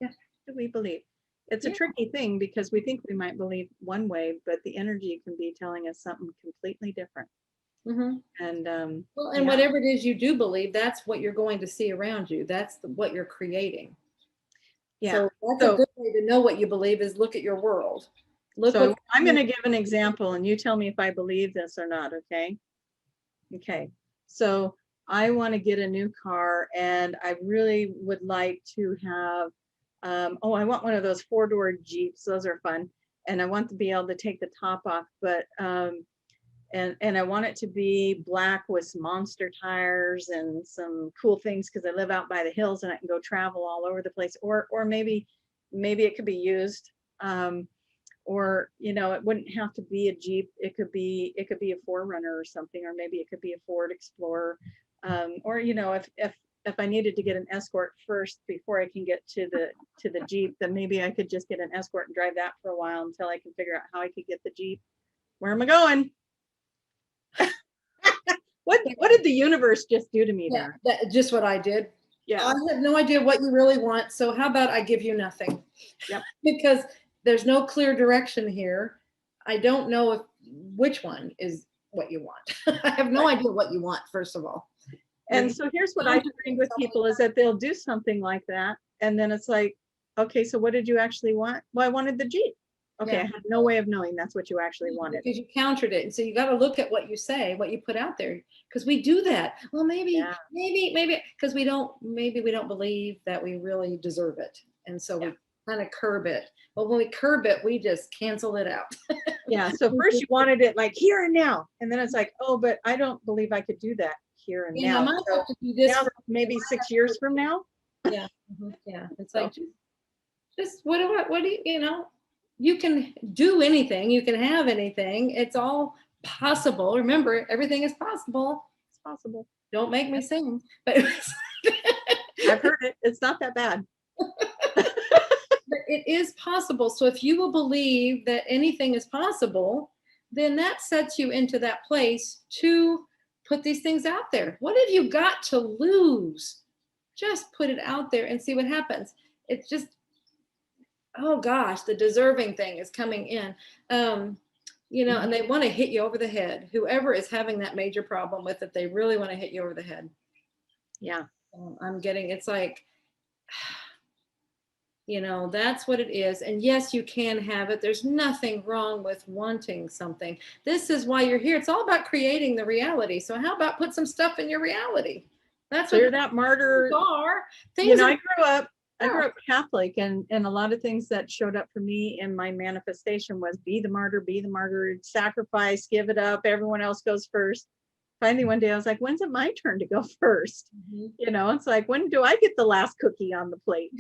Yeah. What do we believe? It's a tricky thing because we think we might believe one way, but the energy can be telling us something completely different. Mm-hmm. And whatever it is you do believe, that's what you're going to see around you. That's what you're creating. Yeah. So that's a good way to know what you believe, is look at your world. I'm going to give an example, and you tell me if I believe this or not. Okay. Okay. So I want to get a new car, and I really would like to have, I want one of those 4-door Jeeps. Those are fun. And I want to be able to take the top off, but, and I want it to be black with monster tires and some cool things, because I live out by the hills and I can go travel all over the place. Or maybe it could be used. Or, it wouldn't have to be a Jeep. It could be a 4Runner or something, or maybe it could be a Ford Explorer. Or, if I needed to get an Escort first before I can get to the Jeep, then maybe I could just get an Escort and drive that for a while until I can figure out how I could get the Jeep. Where am I going? What did the universe just do to me there? Just what I did. Yeah. I have no idea what you really want. So how about I give you nothing? Yep. Because there's no clear direction here. I don't know which one is what you want. I have no idea what you want, first of all. And so here's what I find with people is that they'll do something like that. And then it's like, okay, so what did you actually want? Well, I wanted the Jeep. Okay, I had no way of knowing that's what you actually wanted. Because you countered it. And so you got to look at what you say, what you put out there, because we do that. Well, maybe, because we don't believe that we really deserve it. And so kind of curb it. But when we curb it, we just cancel it out. Yeah. So first you wanted it like here and now. And then it's like, oh, but I don't believe I could do that here and Yeah, I now. might So have to do this. now maybe 6 years from now. Yeah. Yeah. It's like, just what do you, you can do anything, you can have anything. It's all possible. Remember, everything is possible. It's possible. Don't make me sing, but I've heard it. It's not that bad. but it is possible. So if you will believe that anything is possible, then that sets you into that place to put these things out there. What have you got to lose? Just put it out there and see what happens. It's just, oh gosh, the deserving thing is coming in. And they want to hit you over the head. Whoever is having that major problem with it, they really want to hit you over the head. Yeah. It's like, that's what it is. And yes, you can have it. There's nothing wrong with wanting something. This is why you're here. It's all about creating the reality. So how about put some stuff in your reality? That's so what you're that martyr. Things I grew up Catholic, and a lot of things that showed up for me in my manifestation was be the martyr, sacrifice, give it up. Everyone else goes first. Finally, one day I was like, when's it my turn to go first? It's like, when do I get the last cookie on the plate?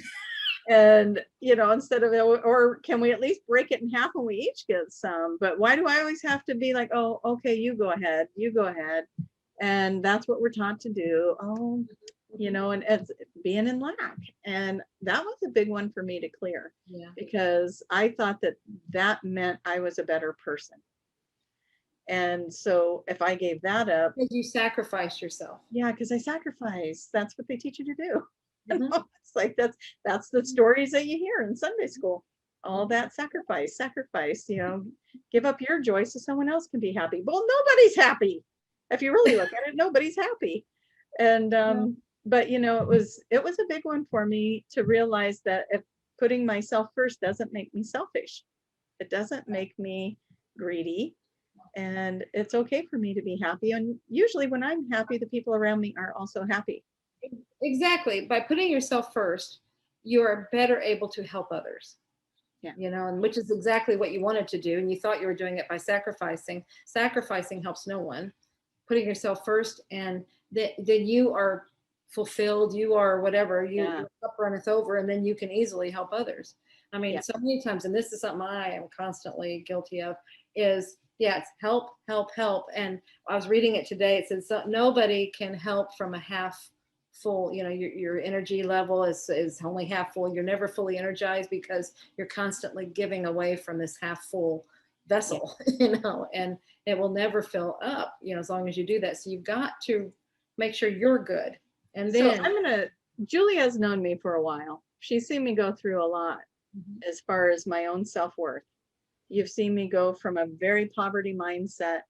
And, instead of, or can we at least break it in half and we each get some? But why do I always have to be like, oh, okay, you go ahead. And that's what we're taught to do. Oh, and it's being in lack. And that was a big one for me to clear, because I thought that meant I was a better person. And so if I gave that up. Because you sacrificed yourself. Yeah, because I sacrificed. That's what they teach you to do. It's like, that's the stories that you hear in Sunday school. All that sacrifice, give up your joy so someone else can be happy. Well, nobody's happy. If you really look at it, nobody's happy. And, but it was a big one for me to realize that if putting myself first doesn't make me selfish, it doesn't make me greedy, and it's okay for me to be happy. And usually when I'm happy, the people around me are also happy. Exactly. By putting yourself first, you are better able to help others. Yeah. And which is exactly what you wanted to do. And you thought you were doing it by sacrificing. Sacrificing helps no one. Putting yourself first, and then you are fulfilled, you are whatever, your cup runneth over, and then you can easily help others. I mean, so many times, and this is something I am constantly guilty of, is it's help. And I was reading it today. It says nobody can help from a half full, your energy level is only half full. You're never fully energized because you're constantly giving away from this half full vessel, and it will never fill up, as long as you do that. So you've got to make sure you're good. And then Julie has known me for a while. She's seen me go through a lot as far as my own self-worth. You've seen me go from a very poverty mindset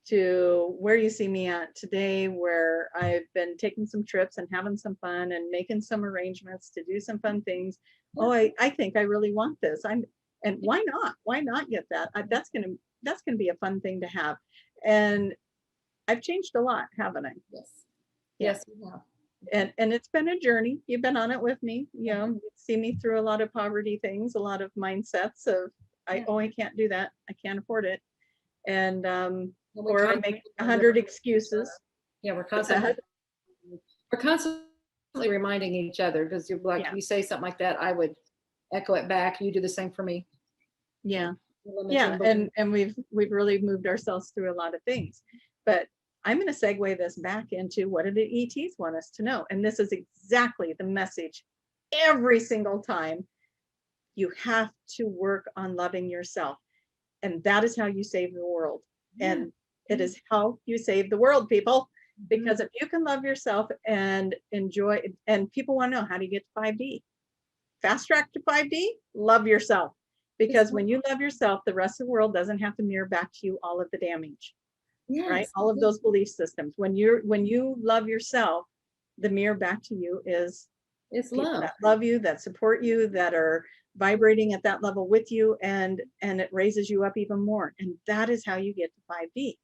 to where you see me at today, where I've been taking some trips and having some fun and making some arrangements to do some fun things. Oh, I think I really want this. And why not get that? That's gonna be a fun thing to have. And I've changed a lot, haven't I? Yes, you have. And it's been a journey. You've been on it with me. You see me through a lot of poverty things, a lot of mindsets of I can't do that. I can't afford it. And or I make 100 excuses. Yeah, we're constantly reminding each other, because you're like, you say something like that, I would echo it back. You do the same for me. Yeah. And we've really moved ourselves through a lot of things. But I'm going to segue this back into what do the ETs want us to know? And this is exactly the message every single time. You have to work on loving yourself. And that is how you save the world. And it is how you save the world, people. Because if you can love yourself and enjoy, and people want to know, how do you get to 5D? Fast track to 5D, love yourself. Because when you love yourself, the rest of the world doesn't have to mirror back to you all of the damage. Right? All of those belief systems. When you love yourself, the mirror back to you is love. That love you, that support you, that are vibrating at that level with you, and it raises you up even more. And that is how you get to 5D.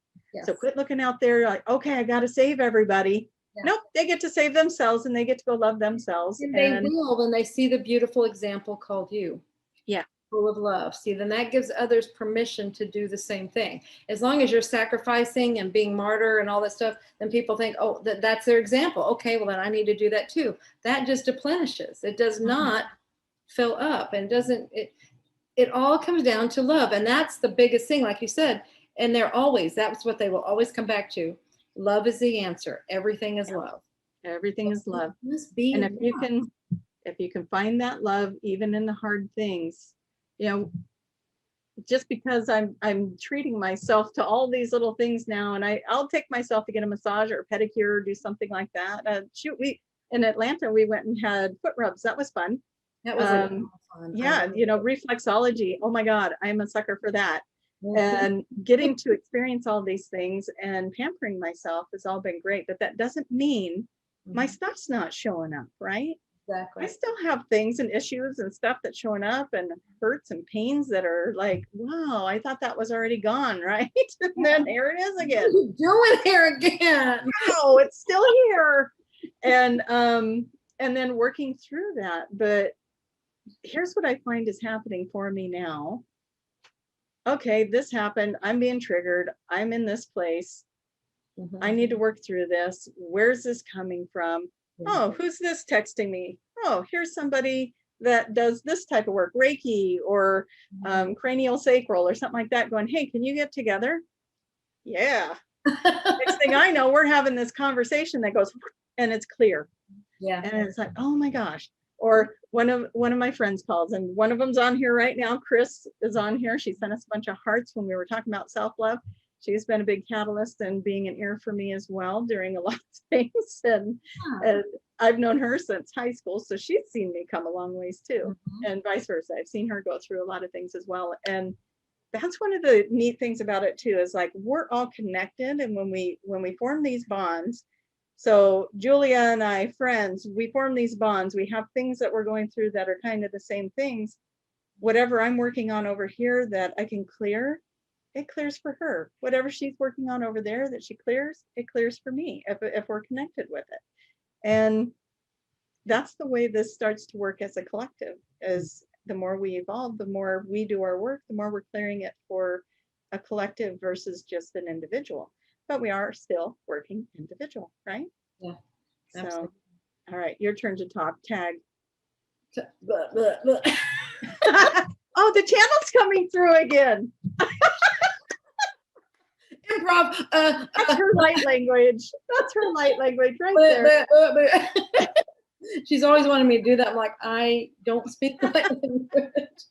So quit looking out there like, okay, I got to save everybody. Yeah. Nope, they get to save themselves and they get to go love themselves. And they will when they see the beautiful example called you. Yeah. Full of love. See, then that gives others permission to do the same thing. As long as you're sacrificing and being martyr and all that stuff, then people think, oh, that's their example. Okay, well then I need to do that too. That just deplenishes. It does not fill up, and doesn't it all comes down to love. And that's the biggest thing, like you said. And that's what they will always come back to. Love is the answer. Everything is love. Everything is love. Must be And love. if you can find that love even in the hard things, you know, just because I'm treating myself to all these little things now, and I'll take myself to get a massage or a pedicure or do something like that. We in Atlanta, we went and had foot rubs. That was fun. That was fun. Yeah, you know, reflexology. Oh my God, I'm a sucker for that. And getting to experience all these things and pampering myself has all been great, but that doesn't mean my stuff's not showing up, right? Exactly. I still have things and issues and stuff that's showing up, and hurts and pains that are like, wow, I thought that was already gone, right? And then here it is again. What are you doing here again? Wow, it's still here. And then working through that. But here's what I find is happening for me now. Okay, this happened. I'm being triggered. I'm in this place. I need to work through this. Where's this coming from? Oh, who's this texting me? Oh, here's somebody that does this type of work, Reiki or cranial sacral or something like that, going, hey, can you get together? Yeah. Next thing I know, we're having this conversation that goes, and it's clear. Yeah. And it's like, oh my gosh. Or one of my friends calls, and one of them's on here right now. Chris is on here. She sent us a bunch of hearts when we were talking about self-love. She's been a big catalyst and being an ear for me as well during a lot of things. And I've known her since high school, so she's seen me come a long ways too, and vice versa. I've seen her go through a lot of things as well. And that's one of the neat things about it too, is like we're all connected. And when we form these bonds, so Julia and I, friends, we form these bonds. We have things that we're going through that are kind of the same things. Whatever I'm working on over here that I can clear, it clears for her. Whatever she's working on over there that she clears, it clears for me if we're connected with it. And that's the way this starts to work as a collective. As the more we evolve, the more we do our work, the more we're clearing it for a collective versus just an individual. But we are still working individual, right? Yeah. So, Absolutely. all right, your turn to talk. Tag. Oh, the channel's coming through again. Improv. That's her light language. That's her light language right there. She's always wanted me to do that. I'm like, I don't speak light language.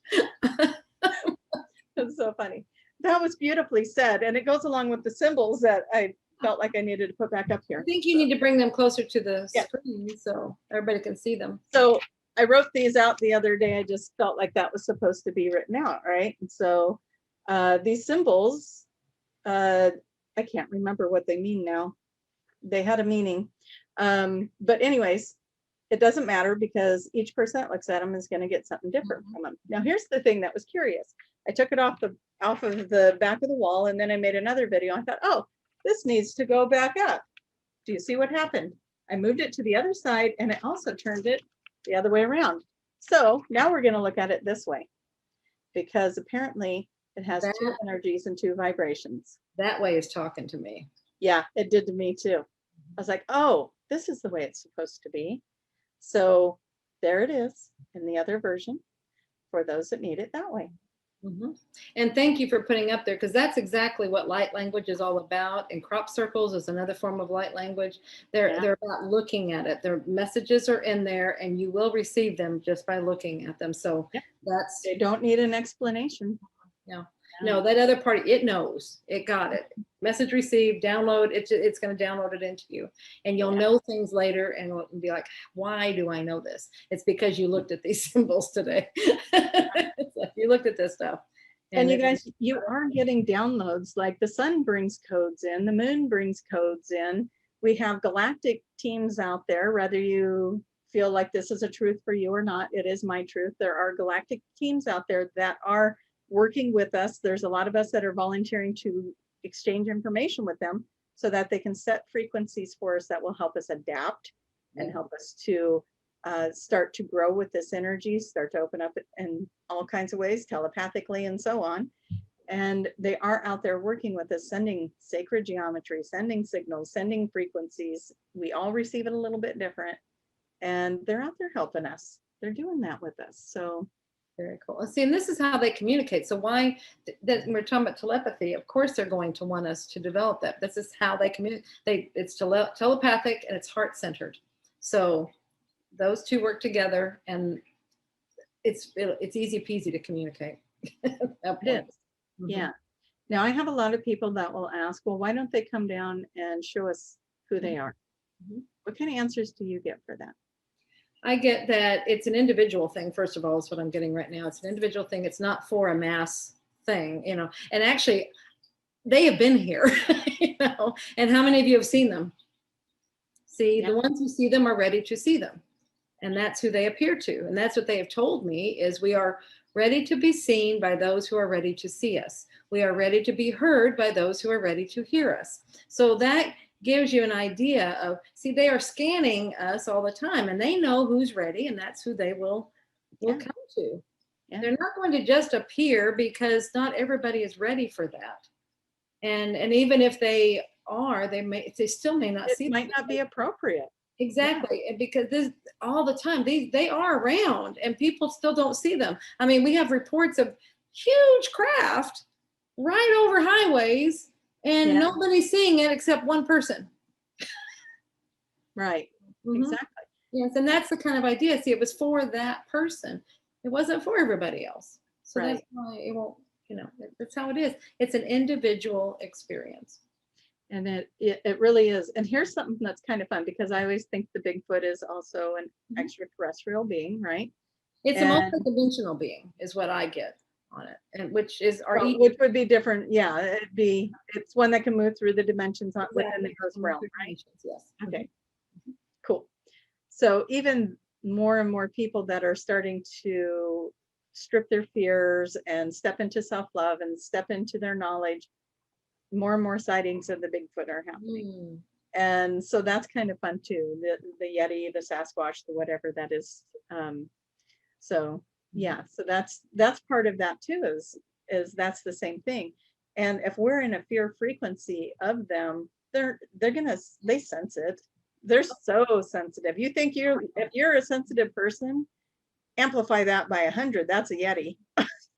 That's so funny. That was beautifully said. And it goes along with the symbols that I felt like I needed to put back up here. I think you need to bring them closer to the screen so everybody can see them. So I wrote these out the other day. I just felt like that was supposed to be written out, right? And so these symbols, I can't remember what they mean now. They had a meaning. But anyways, it doesn't matter because each person that looks at them is going to get something different from them. Now, here's the thing that was curious. I took it off of the back of the wall, and then I made another video. I thought, oh, this needs to go back up. Do you see what happened? I moved it to the other side, and I also turned it the other way around. So now we're going to look at it this way, because apparently it has two energies and two vibrations. That way is talking to me. Yeah, it did to me too. I was like, oh, this is the way it's supposed to be. So there it is in the other version for those that need it that way. And thank you for putting up there, because that's exactly what light language is all about. And crop circles is another form of light language. They're about looking at it. Their messages are in there, and you will receive them just by looking at them. So they don't need an explanation. No, that other party, it knows, it got it. Message received, download, it's going to download it into you. And you'll know things later and be like, why do I know this? It's because you looked at these symbols today. You looked at this stuff. And you guys, you are getting downloads. Like the sun brings codes in, the moon brings codes in. We have galactic teams out there, whether you feel like this is a truth for you or not, it is my truth. There are galactic teams out there that are working with us. There's a lot of us that are volunteering to exchange information with them. so that they can set frequencies for us that will help us adapt and help us to start to grow with this energy, start to open up in all kinds of ways, telepathically and so on. And they are out there working with us, sending sacred geometry, sending signals, sending frequencies. We all receive it a little bit different. And they're out there helping us. They're doing that with us. So very cool. See, and this is how they communicate. So why that we're talking about telepathy, of course they're going to want us to develop that. This is how they communicate. It's telepathic and it's heart-centered. So those two work together, and it's easy peasy to communicate. It is. Yeah. Now I have a lot of people that will ask, well, why don't they come down and show us who they are? What kind of answers do you get for that? I get that it's an individual thing. First of all, is what I'm getting right now. It's an individual thing. It's not for a mass thing, you know. And actually, they have been here, you know. And how many of you have seen them? See, the ones who see them are ready to see them, and that's who they appear to. And that's what they have told me is we are ready to be seen by those who are ready to see us. We are ready to be heard by those who are ready to hear us. So that gives you an idea of, see, they are scanning us all the time, and they know who's ready, and that's who they will come to. They're not going to just appear, because not everybody is ready for that. And even if they are, they still may not see. It might not be appropriate. Exactly. And because this all the time, they are around and people still don't see them. I mean, we have reports of huge craft right over highways, and nobody's seeing it except one person. Right. Exactly. Yes. And that's the kind of idea. See, it was for that person. It wasn't for everybody else. So that's why it won't, you know, that's how it is. It's an individual experience. And it really is. And here's something that's kind of fun, because I always think the Bigfoot is also an extraterrestrial being, right? It's a multidimensional being is what I get on it, and which would be different. Yeah, it's one that can move through the dimensions within the Earth realm, right? Yes. Okay. Cool. So even more and more people that are starting to strip their fears and step into self-love and step into their knowledge, more and more sightings of the Bigfoot are happening. And so that's kind of fun too. The Yeti, the Sasquatch, the whatever that is. So yeah, so that's part of that too, is that's the same thing. And if we're in a fear frequency of them, they sense it. They're so sensitive. You think if you're a sensitive person, amplify that by 100, that's a Yeti.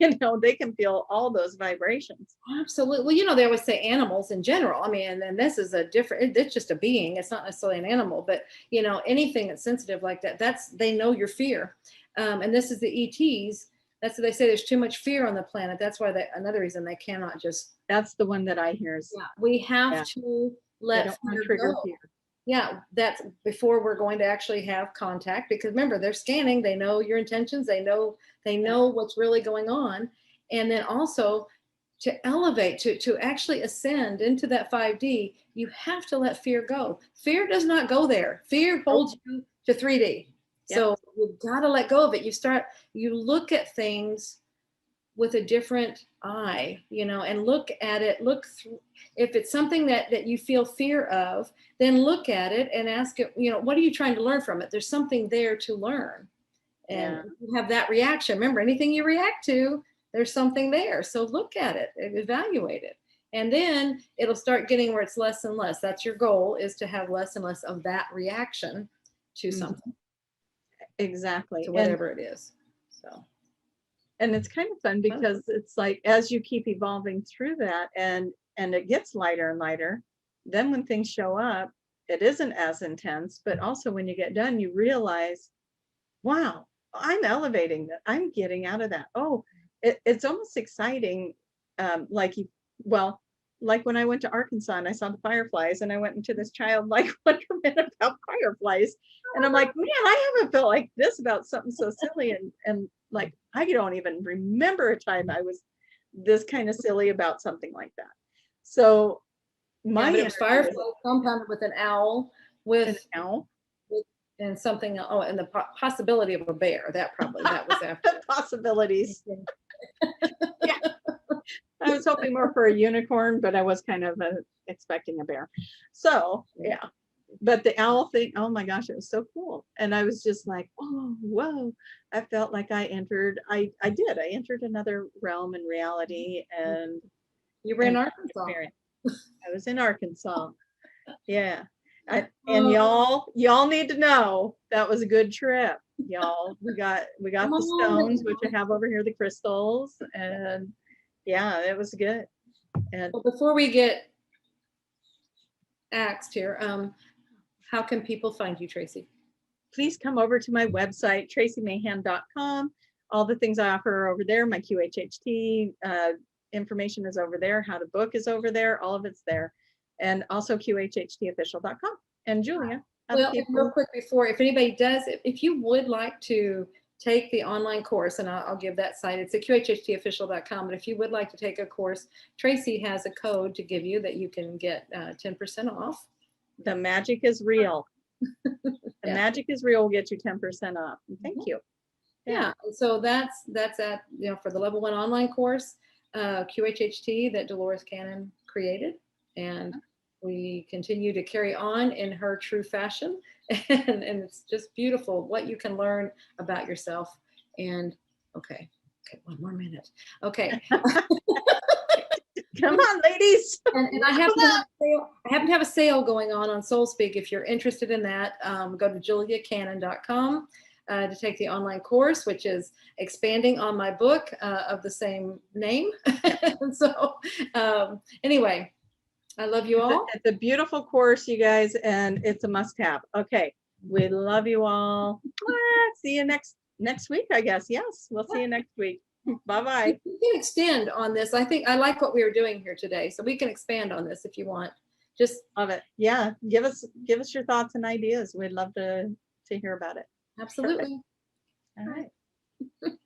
You know, they can feel all those vibrations. Absolutely. Well, you know, they always say animals in general. I mean, and this is it's just a being. It's not necessarily an animal, but you know, anything that's sensitive like that, they know your fear. And this is the ETs. That's what they say. There's too much fear on the planet. That's why another reason they cannot just. That's the one that I hear. We have to let fear go. Yeah, that's before we're going to actually have contact, because remember, they're scanning. They know your intentions. They know what's really going on. And then also to elevate, to actually ascend into that 5D, you have to let fear go. Fear does not go there. Fear holds you to 3D. So you've got to let go of it. You look at things with a different eye, you know, and look at it, if it's something that you feel fear of, then look at it and ask it, you know, what are you trying to learn from it? There's something there to learn. And you have that reaction. Remember, anything you react to, there's something there. So look at it, evaluate it. And then it'll start getting where it's less and less. That's your goal, is to have less and less of that reaction to something. Exactly. To whatever it is. So. And it's kind of fun, because it's like, as you keep evolving through that and it gets lighter and lighter, then when things show up, it isn't as intense, but also when you get done, you realize, wow, I'm elevating that. I'm getting out of that. Oh, it's almost exciting. Like when I went to Arkansas and I saw the fireflies, and I went into this childlike wonderment about fireflies. And I'm like, man, I haven't felt like this about something so silly. And like, I don't even remember a time I was this kind of silly about something like that. So it was fireflies compounded with an owl, and something. Oh, and the possibility of a bear. That was after. Possibilities. I was hoping more for a unicorn, but I was kind of expecting a bear. So yeah, but the owl thing, oh my gosh, it was so cool. And I was just like, oh, whoa. I felt like I entered another realm and reality. And You were in Arkansas. I was in Arkansas. Yeah. And Oh. y'all need to know that was a good trip. Y'all, we got Come the stones, on. which I have over here, the crystals, and yeah, it was good. And Well, before we get axed here, how can people find you, Tracie? please come over to my website, traciemahan.com. All the things I offer are over there. My QHHT information is over there. How to book is over there. All of it's there. And also QHHTofficial.com. And Julia, well, real quick before, if anybody does, if you would like to take the online course, and I'll give that site, it's at QHHTofficial.com. But if you would like to take a course, Tracie has a code to give you that you can get 10% off. The magic is real. The magic is real will get you 10% off. Thank you. Yeah. So that's at, for the level 1 online course, QHHT that Dolores Cannon created. And we continue to carry on in her true fashion. And it's just beautiful what you can learn about yourself. And okay, 1 more minute. Okay. Come on, ladies. And I happen to have a sale going on SoulSpeak. If you're interested in that, go to juliacannon.com to take the online course, which is expanding on my book of the same name. And so anyway, I love you all. It's a beautiful course, you guys, and it's a must-have. Okay, we love you all. See you next week, I guess. Yes, we'll see you next week. Bye-bye. We can extend on this. I think I like what we were doing here today, so we can expand on this if you want. Just love it. Yeah, give us your thoughts and ideas. We'd love to hear about it. Absolutely. Perfect. All right.